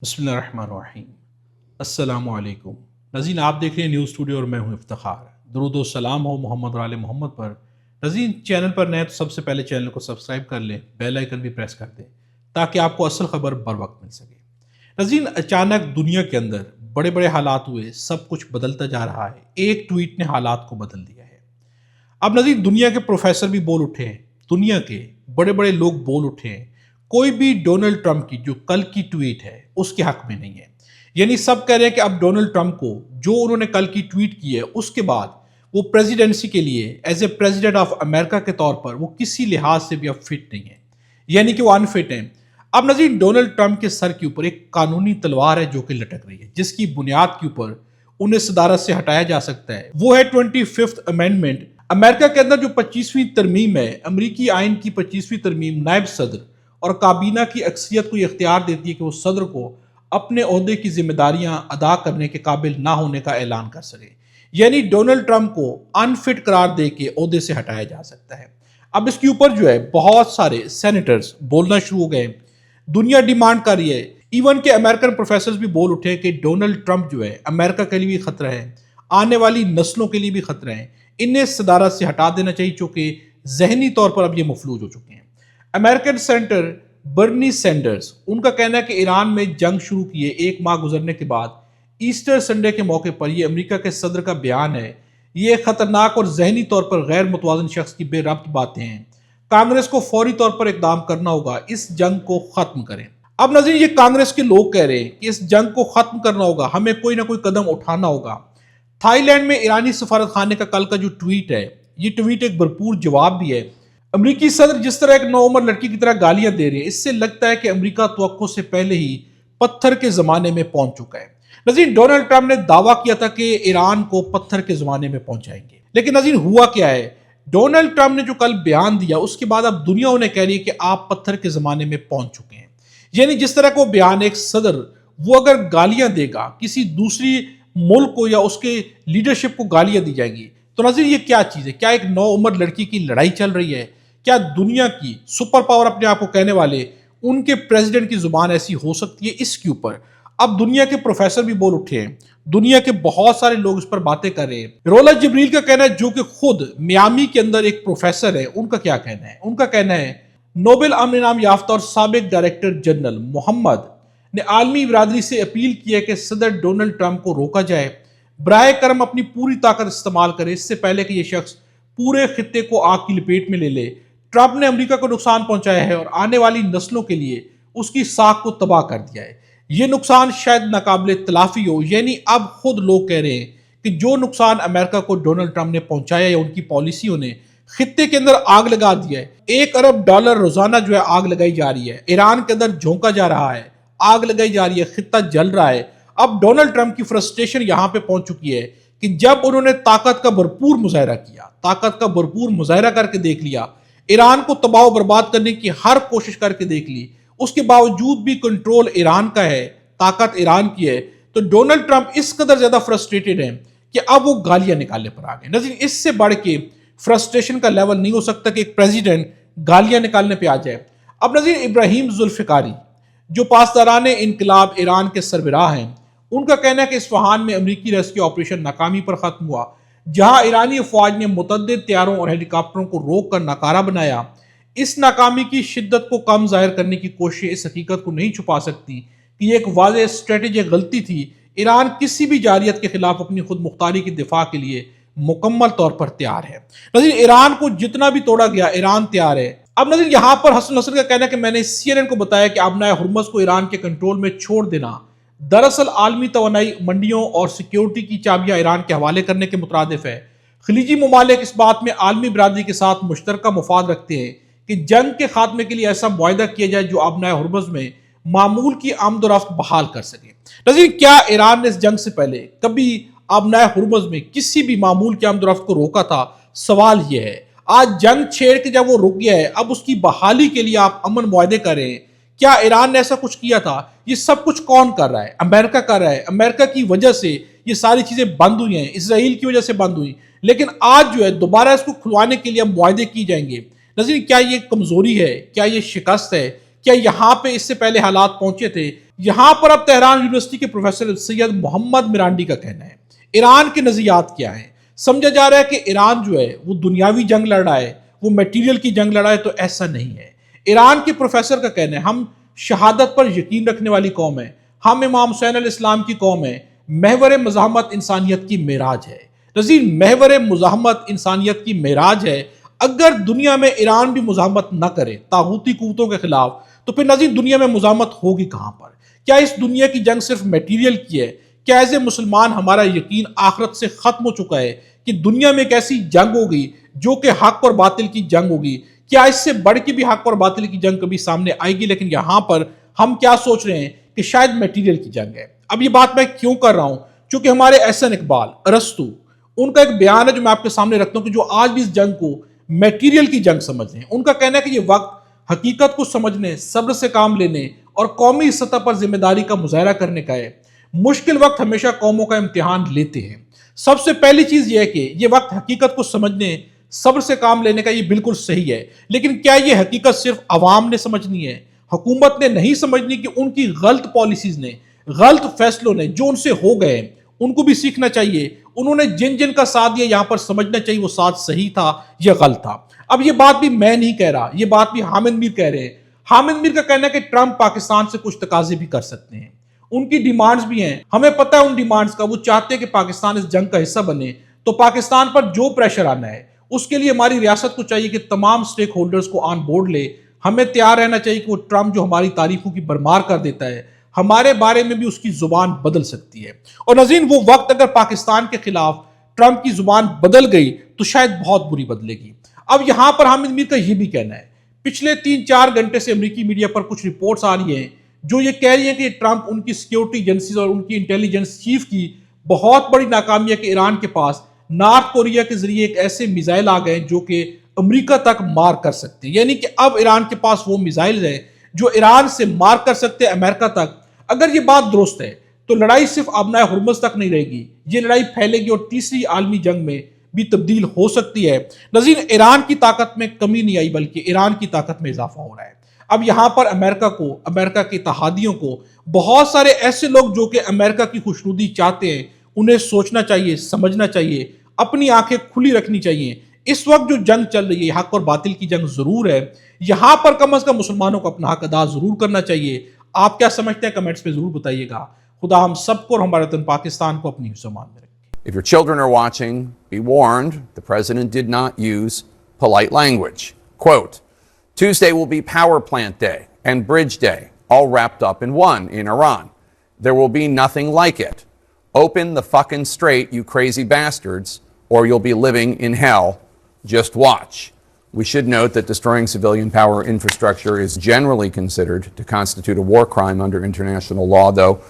بسم اللہ الرحمن الرحیم۔ السلام علیکم ناظرین، آپ دیکھ رہے ہیں نیوز اسٹوڈیو اور میں ہوں افتخار۔ درود و سلام ہو محمد اور آل محمد پر۔ ناظرین، چینل پر نئے تو سب سے پہلے چینل کو سبسکرائب کر لیں، بیل آئیکن بھی پریس کر دیں تاکہ آپ کو اصل خبر بر وقت مل سکے۔ ناظرین، اچانک دنیا کے اندر بڑے بڑے حالات ہوئے، سب کچھ بدلتا جا رہا ہے۔ ایک ٹویٹ نے حالات کو بدل دیا ہے۔ اب ناظرین، دنیا کے پروفیسر بھی بول اٹھے ہیں، دنیا کے بڑے بڑے لوگ بول اٹھے ہیں، کوئی بھی ڈونلڈ ٹرمپ کی جو کل کی ٹویٹ ہے اس کے حق میں نہیں ہے۔ یعنی سب کہہ رہے ہیں کہ اب ڈونلڈ ٹرمپ کو جو انہوں نے کل کی ٹویٹ کی ہے اس کے بعد وہ پریزیڈنسی کے لیے as a president of America کے طور پر وہ کسی لحاظ سے بھی اب فٹ نہیں ہے، یعنی کہ وہ انفٹ ہیں۔ اب ناظرین، ڈونلڈ ٹرمپ کے سر کے اوپر ایک قانونی تلوار ہے جو کہ لٹک رہی ہے، جس کی بنیاد کے اوپر انہیں صدارت سے ہٹایا جا سکتا ہے۔ وہ ہے 25th امینڈمنٹ۔ امریکہ کے اندر جو 25ویں ترمیم ہے، امریکی آئین کی 25ویں ترمیم، نائب صدر اور کابینہ کی اکثریت کو یہ اختیار دیتی ہے کہ وہ صدر کو اپنے عہدے کی ذمہ داریاں ادا کرنے کے قابل نہ ہونے کا اعلان کر سکے، یعنی ڈونلڈ ٹرمپ کو انفٹ قرار دے کے عہدے سے ہٹایا جا سکتا ہے۔ اب اس کے اوپر جو ہے بہت سارے سینیٹرز بولنا شروع ہو گئے، دنیا ڈیمانڈ کر رہی ہے، ایون کہ امریکن پروفیسرز بھی بول اٹھے کہ ڈونلڈ ٹرمپ جو ہے امریکہ کے لیے بھی خطرہ ہے، آنے والی نسلوں کے لیے بھی خطرہ ہے، انہیں صدارت سے ہٹا دینا چاہیے چونکہ ذہنی طور پر اب یہ مفلوج ہو چکے ہیں۔ امریکن سینیٹر برنی سینڈرز، ان کا کہنا ہے کہ ایران میں جنگ شروع کیے 1 ماہ گزرنے کے بعد ایسٹر سنڈے کے موقع پر یہ امریکہ کے صدر کا بیان ہے، یہ خطرناک اور ذہنی طور پر غیر متوازن شخص کی بے ربط باتیں ہیں، کانگریس کو فوری طور پر اقدام کرنا ہوگا، اس جنگ کو ختم کریں۔ اب ناظرین، یہ کانگریس کے لوگ کہہ رہے ہیں کہ اس جنگ کو ختم کرنا ہوگا، ہمیں کوئی نہ کوئی قدم اٹھانا ہوگا۔ تھائی لینڈ میں ایرانی سفارت خانے کا کل کا جو ٹویٹ ہے، یہ ٹویٹ ایک بھرپور جواب بھی ہے۔ امریکی صدر جس طرح ایک نوعمر لڑکی کی طرح گالیاں دے رہے ہیں، اس سے لگتا ہے کہ امریکہ توقع سے پہلے ہی پتھر کے زمانے میں پہنچ چکا ہے۔ ناظرین، ڈونلڈ ٹرمپ نے دعویٰ کیا تھا کہ ایران کو پتھر کے زمانے میں پہنچائیں گے، لیکن ناظرین ہوا کیا ہے؟ ڈونلڈ ٹرمپ نے جو کل بیان دیا اس کے بعد اب دنیا انہیں کہہ رہی ہے کہ آپ پتھر کے زمانے میں پہنچ چکے ہیں۔ یعنی جس طرح کو بیان ایک صدر وہ اگر گالیاں دے گا کسی دوسری ملک کو یا اس کے لیڈرشپ کو گالیاں دی جائیں گی، تو ناظرین یہ کیا چیز ہے؟ کیا ایک نو عمر لڑکی کی لڑائی چل رہی ہے؟ کیا دنیا کی سپر پاور اپنے آپ کو کہنے والے ان کے پریزیڈنٹ کی زبان ایسی ہو سکتی ہے؟ اس کے اوپر اب دنیا کے پروفیسر بھی بول اٹھے ہیں، دنیا کے بہت سارے لوگ اس پر باتیں کر رہے ہیں۔ رولا جبریل کا کہنا ہے، جو کہ خود میامی کے اندر ایک پروفیسر ہے، ان کا کیا کہنا ہے؟ ان کا کہنا ہے نوبل امن انعام یافتہ اور سابق ڈائریکٹر جنرل محمد نے عالمی برادری سے اپیل کی ہے کہ صدر ڈونلڈ ٹرمپ کو روکا جائے، براہ کرم اپنی پوری طاقت استعمال کرے اس سے پہلے کہ یہ شخص پورے خطے کو آگ کی لپیٹ میں لے لے۔ ٹرمپ نے امریکہ کو نقصان پہنچایا ہے اور آنے والی نسلوں کے لیے اس کی ساکھ کو تباہ کر دیا ہے، یہ نقصان شاید ناقابل تلافی ہو۔ یعنی اب خود لوگ کہہ رہے ہیں کہ جو نقصان امریکہ کو ڈونلڈ ٹرمپ نے پہنچایا یا ان کی پالیسیوں نے خطے کے اندر آگ لگا دیا ہے، $1 ارب روزانہ جو ہے آگ لگائی جا رہی ہے، ایران کے اندر جھونکا جا رہا ہے، آگ لگائی جا رہی ہے، خطہ جل رہا ہے۔ اب ڈونلڈ ٹرمپ کی فرسٹریشن یہاں پہ پہنچ چکی ہے کہ جب انہوں نے طاقت کا بھرپور مظاہرہ کیا، طاقت کا بھرپور مظاہرہ کر کے دیکھ لیا، ایران کو تباہ و برباد کرنے کی ہر کوشش کر کے دیکھ لی، اس کے باوجود بھی کنٹرول ایران کا ہے، طاقت ایران کی ہے، تو ڈونلڈ ٹرمپ اس قدر زیادہ فرسٹریٹڈ ہیں کہ اب وہ گالیاں نکالنے پر آ گئے۔ ناظرین، اس سے بڑھ کے فرسٹریشن کا لیول نہیں ہو سکتا کہ ایک پریزیڈنٹ گالیاں نکالنے پہ آ جائے۔ اب ناظرین، ابراہیم ذوالفقاری جو پاسداران انقلاب ایران کے سربراہ ہیں، ان کا کہنا ہے کہ اصفہان میں امریکی ریسکیو آپریشن ناکامی پر ختم ہوا، جہاں ایرانی افواج نے متعدد طیاروں اور ہیلی کاپٹروں کو روک کر ناکارہ بنایا۔ اس ناکامی کی شدت کو کم ظاہر کرنے کی کوششیں اس حقیقت کو نہیں چھپا سکتی کہ یہ ایک واضح اسٹریٹجک غلطی تھی۔ ایران کسی بھی جارحیت کے خلاف اپنی خود مختاری کی دفاع کے لیے مکمل طور پر تیار ہے۔ ناظرین، ایران کو جتنا بھی توڑا گیا، ایران تیار ہے۔ اب ناظرین، یہاں پر حسن نصر کا کہنا ہے کہ میں نے CNN کو بتایا کہ آبنائے ہرمز کو ایران کے کنٹرول میں چھوڑ دینا دراصل عالمی توانائی منڈیوں اور سیکیورٹی کی چابیاں ایران کے حوالے کرنے کے مترادف ہے۔ خلیجی ممالک اس بات میں عالمی برادری کے ساتھ مشترکہ مفاد رکھتے ہیں کہ جنگ کے خاتمے کے لیے ایسا معاہدہ کیا جائے جو آبنائے ہرمز میں معمول کی آمد و رفت بحال کر سکے۔ ناظرین، کیا ایران نے اس جنگ سے پہلے کبھی آبنائے ہرمز میں کسی بھی معمول کی آمد و رفت کو روکا تھا؟ سوال یہ ہے۔ آج جنگ چھیڑ کے جب وہ رک گیا ہے، اب اس کی بحالی کے لیے آپ امن معاہدے کر رہے ہیں۔ کیا ایران نے ایسا کچھ کیا تھا؟ یہ سب کچھ کون کر رہا ہے؟ امریکہ کر رہا ہے۔ امریکہ کی وجہ سے یہ ساری چیزیں بند ہوئی ہیں، اسرائیل کی وجہ سے بند ہوئی، لیکن آج جو ہے دوبارہ اس کو کھلوانے کے لیے معاہدے کی جائیں گے۔ ناظرین، کیا یہ کمزوری ہے؟ کیا یہ شکست ہے؟ کیا یہاں پہ اس سے پہلے حالات پہنچے تھے؟ یہاں پر اب تہران یونیورسٹی کے پروفیسر سید محمد مرانڈی کا کہنا ہے ایران کے نظریات کیا ہیں. سمجھا جا رہا ہے کہ ایران جو ہے وہ دنیاوی جنگ لڑ رہا ہے, وہ میٹیریل کی جنگ لڑ رہا ہے, تو ایسا نہیں ہے. ایران کے پروفیسر کا کہنا ہے ہم شہادت پر یقین رکھنے والی قوم ہے, ہم امام حسین علیہ السلام کی قوم ہے, محور مزاحمت انسانیت کی معراج ہے. نظیر, محور مزاحمت انسانیت کی معراج ہے. اگر دنیا میں ایران بھی مزاحمت نہ کرے طاغوتی قوتوں کے خلاف, تو پھر نظیر دنیا میں مزاحمت ہوگی کہاں پر؟ کیا اس دنیا کی جنگ صرف میٹیریل کی ہے؟ کیا ایز اے مسلمان ہمارا یقین آخرت سے ختم ہو چکا ہے کہ دنیا میں ایک ایسی جنگ ہوگی جو کہ حق اور باطل کی جنگ ہوگی؟ کیا اس سے بڑھ کے بھی حق اور باطل کی جنگ کبھی سامنے آئے گی؟ لیکن یہاں پر ہم کیا سوچ رہے ہیں کہ شاید میٹیریل کی جنگ ہے. اب یہ بات میں کیوں کر رہا ہوں؟ چونکہ ہمارے احسن اقبال ارسطو, ان کا ایک بیان ہے جو میں آپ کے سامنے رکھتا ہوں کہ جو آج بھی اس جنگ کو میٹیریل کی جنگ سمجھ رہے ہیں. ان کا کہنا ہے کہ یہ وقت حقیقت کو سمجھنے, صبر سے کام لینے اور قومی سطح پر ذمہ داری کا مظاہرہ کرنے کا ہے. مشکل وقت ہمیشہ قوموں کا امتحان لیتے ہیں. سب سے پہلی چیز یہ ہے کہ یہ وقت حقیقت کو سمجھنے, صبر سے کام لینے کا, یہ بالکل صحیح ہے. لیکن کیا یہ حقیقت صرف عوام نے سمجھنی ہے؟ حکومت نے نہیں سمجھنی کہ ان کی غلط پالیسیز نے, غلط فیصلوں نے جو ان سے ہو گئے ان کو بھی سیکھنا چاہیے. انہوں نے جن جن کا ساتھ دیا یہاں پر سمجھنا چاہیے وہ ساتھ صحیح تھا یا غلط تھا. اب یہ بات بھی میں نہیں کہہ رہا, یہ بات بھی حامد میر کہہ رہے ہیں. حامد میر کا کہنا ہے کہ ٹرمپ پاکستان سے کچھ تقاضے بھی کر سکتے ہیں, ان کی ڈیمانڈز بھی ہیں, ہمیں پتہ ہے ان ڈیمانڈز کا. وہ چاہتے ہیں کہ پاکستان اس جنگ کا حصہ بنے, تو پاکستان پر جو پریشر آنا ہے اس کے لیے ہماری ریاست کو چاہیے کہ تمام سٹیک ہولڈرز کو آن بورڈ لے. ہمیں تیار رہنا چاہیے کہ وہ ٹرمپ جو ہماری تعریفوں کی برمار کر دیتا ہے, ہمارے بارے میں بھی اس کی زبان بدل سکتی ہے. اور ناظرین, وہ وقت اگر پاکستان کے خلاف ٹرمپ کی زبان بدل گئی تو شاید بہت بری بدلے گی. اب یہاں پر حامد میر کا یہ بھی کہنا ہے, پچھلے 3-4 گھنٹے سے امریکی میڈیا پر کچھ رپورٹس آ رہی ہیں جو یہ کہہ رہی ہیں کہ ٹرمپ ان کی سیکیورٹی ایجنسیز اور ان کی انٹیلیجنس چیف کی بہت بڑی ناکامی ہے کہ ایران کے پاس نارتھ کوریا کے ذریعے ایک ایسے میزائل آ گئے جو کہ امریکہ تک مار کر سکتے ہیں. یعنی کہ اب ایران کے پاس وہ میزائل ہیں جو ایران سے مار کر سکتے ہیں امریکہ تک. اگر یہ بات درست ہے تو لڑائی صرف آبنائے ہرمز تک نہیں رہے گی, یہ لڑائی پھیلے گی اور تیسری عالمی جنگ میں بھی تبدیل ہو سکتی ہے. نظیر, ایران کی طاقت میں کمی نہیں آئی بلکہ ایران کی طاقت میں اضافہ ہو رہا ہے. اب یہاں پر امریکہ کو, امریکہ کے اتحادیوں کو, بہت سارے ایسے لوگ جو کہ امریکہ کی خوشنودی چاہتے ہیں, انہیں سوچنا چاہیے, سمجھنا چاہیے, اپنی آنکھیں کھلی رکھنی چاہیے. اس وقت جو جنگ چل رہی ہے حق اور باطل کی جنگ ضرور ہے, یہاں پر کم از کم مسلمانوں کو اپنا حق ادا ضرور کرنا چاہیے. آپ کیا سمجھتے ہیں کمنٹس میں ضرور بتائیے گا. خدا ہم سب کو اور ہمارے وطن پاکستان کو اپنی حفظ و امان میں رکھے. If your children are watching, be warned, the president did not use polite language. Quote, Tuesday will be Power Plant Day and Bridge Day, all wrapped up in one in Iran. There will be nothing like it. Open the fucking strait, you crazy bastards, or you'll be living in hell. Just watch. We should note that destroying civilian power infrastructure is generally considered to constitute a war crime under international law, though